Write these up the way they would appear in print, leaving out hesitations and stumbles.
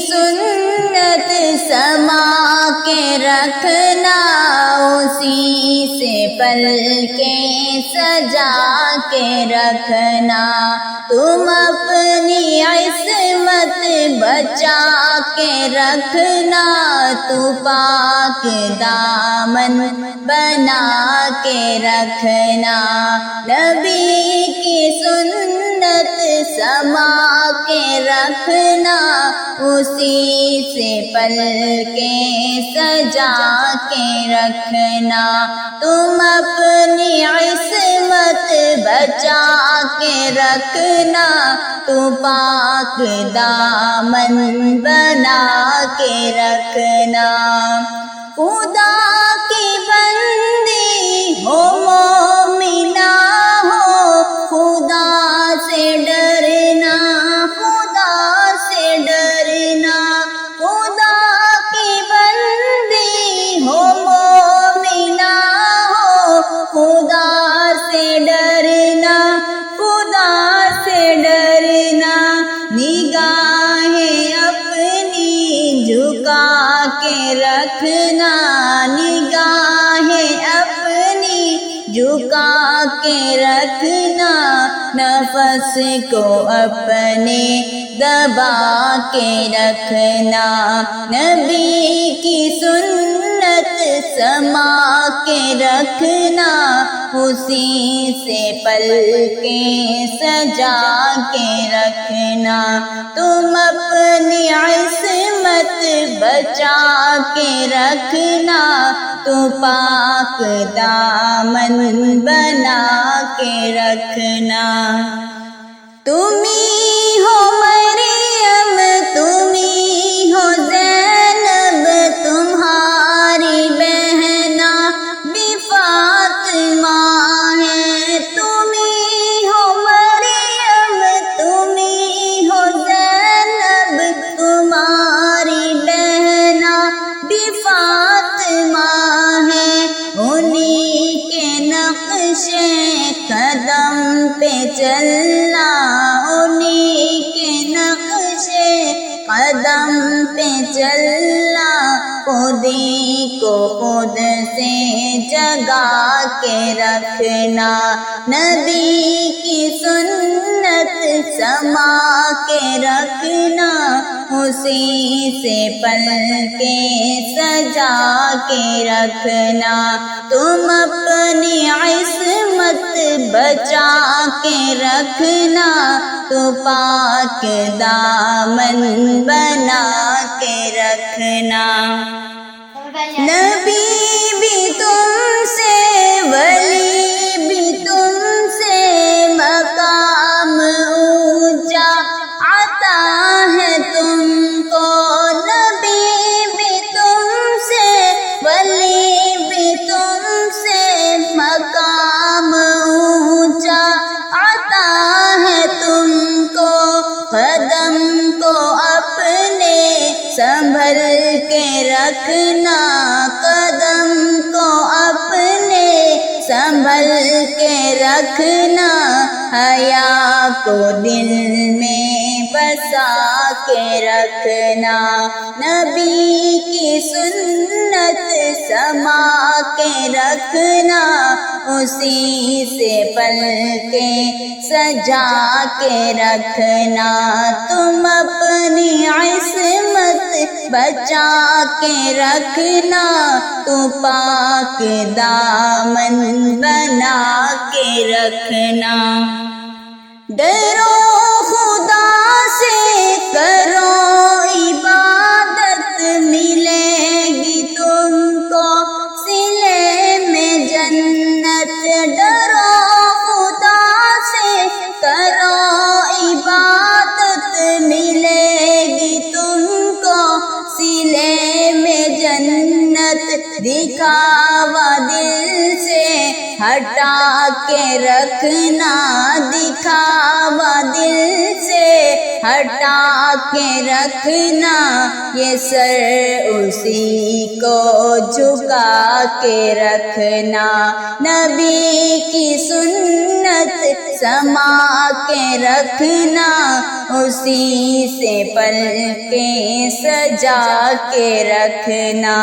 سنت سما کے رکھنا، اسی سے پل کے سجا کے رکھنا، تم اپنی عصمت بچا کے رکھنا، تو پاک دامن بنا کے رکھنا، نبی کی سنت سما کے رکھنا، اسی سے پل کے سجا کے رکھنا، تم اپنی عصمت بچا کے رکھنا، تو پاک دامن بنا کے رکھنا، خدا کی بندی ہو مومنہ ہو، خدا سے ڈرنا، خدا سے ڈرنا، خدا کی بندی ہو مومنہ ہو، خدا سے ڈرنا، خدا سے ڈرنا، نگاہیں اپنی جھکا کے رکھنا، نگاہیں اپنی جھکا کے رکھنا، نفس کو اپنے دبا کے رکھنا، نبی کی سنت سما کے رکھنا، اسی سے پل کے سجا کے رکھنا، تم اپنی عصمت بچا کے رکھنا، تو پاک دامن بنا کے رکھنا، تمہیں ہو مریم، تمہیں ہو زینب، تمہاری بہنا بھی فاطمہ ہے، تمہیں ہو مریم، تمہیں ہو زینب، تمہاری بہنا بھی فاطمہ ہے، انہی کے نقش قدم پہ چلنا، انہی کے نقش قدم پہ چلنا، خود ہی کو خود سے جگا کے رکھنا، نبی کی سنت سما کے رکھنا، اسی سے پل کے سجا کے رکھنا، تم اپنی عصمت بچا کے رکھنا، تو پاک دامن بنا کے رکھنا، نبی بھی تم سے، ولی بھی تم سے، مقام اونچا عطا ہے تم کو، نبی بھی تم سے، ولی بھی تم سے، مقام اونچا عطا ہے تم کو، قدم کو اپنے سنبھل کے رکھنا، قدم کو اپنے سنبھل کے رکھنا، حیا کو دل میں بسا کے رکھنا، نبی کی سنت سما کے رکھنا، اسی سے پل کے سجا کے رکھنا، تم اپنی عصمت بچا کے رکھنا، تو پاک دامن بنا کے رکھنا، ڈرو خدا سے کرو عبادت، ملے گی تم کو صلے میں جنت، ڈرو خدا سے کرو عبادت، ملے گی تم کو صلے میں جنت، دکھاوا دل سے ہٹا کے رکھنا، دکھاوا دل سے ہٹا کے رکھنا، یہ سر اسی کو جھکا کے رکھنا، نبی کی سنت سما کے رکھنا، اسی سے پلکیں سجا کے رکھنا،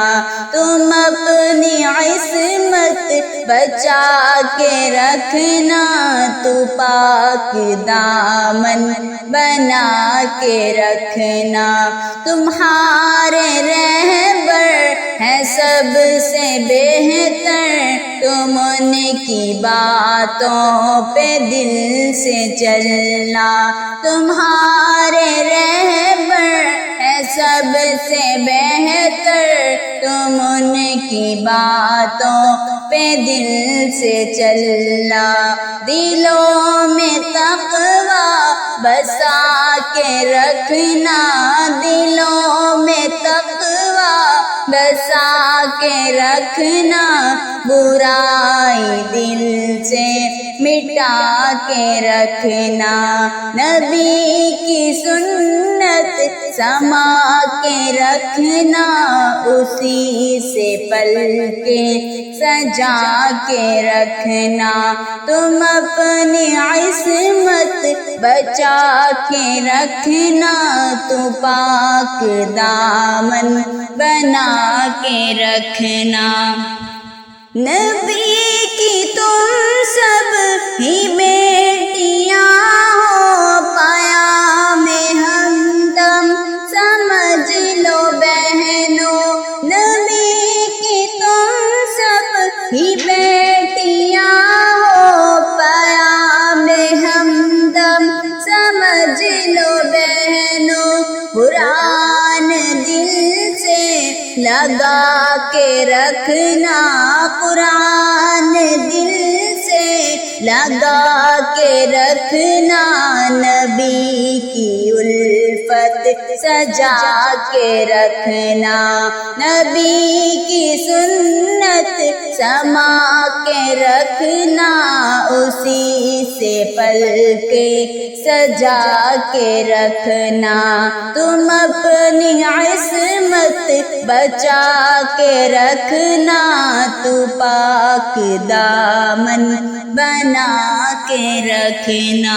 تم اپنی عصمت بچا کے رکھنا، تو پاک دامن بنا کے رکھنا، تمہارے رہبر ہے سب سے بہتر، تم ان کی باتوں پہ دل سے چلنا، تمہارے رہبر ہے سب سے بہتر، تم ان کی باتوں پہ دل سے چلنا، دلوں میں تقویٰ بسا کے رکھنا، دلوں میں تقویٰ بسا کے رکھنا، برائی دل سے مٹا کے رکھنا، نبی کی سنت سما کے رکھنا، اسی سے پلکیں سجا کے رکھنا، تم اپنی عصمت بچا کے رکھنا، تو پاک دامن بنا کے رکھنا، نبی کی تم سب ہی بیٹیاں ہو، پایا میں ہمدم سمجھ لو بہنوں، نبی کی تم سب ہی بیٹیاں ہو، پایا میں ہمدم سمجھ لو بہنوں، قرآن دل سے لگا کے رکھنا، قرآن دل سے لگا کے رکھنا، نبی کی الفت سجا کے رکھنا، نبی کی سنت سما کے رکھنا، اسی سے پلکیں سجا کے رکھنا، تم اپنی عصمت بچا کے رکھنا، تو پاک دامن بنا کے رکھنا۔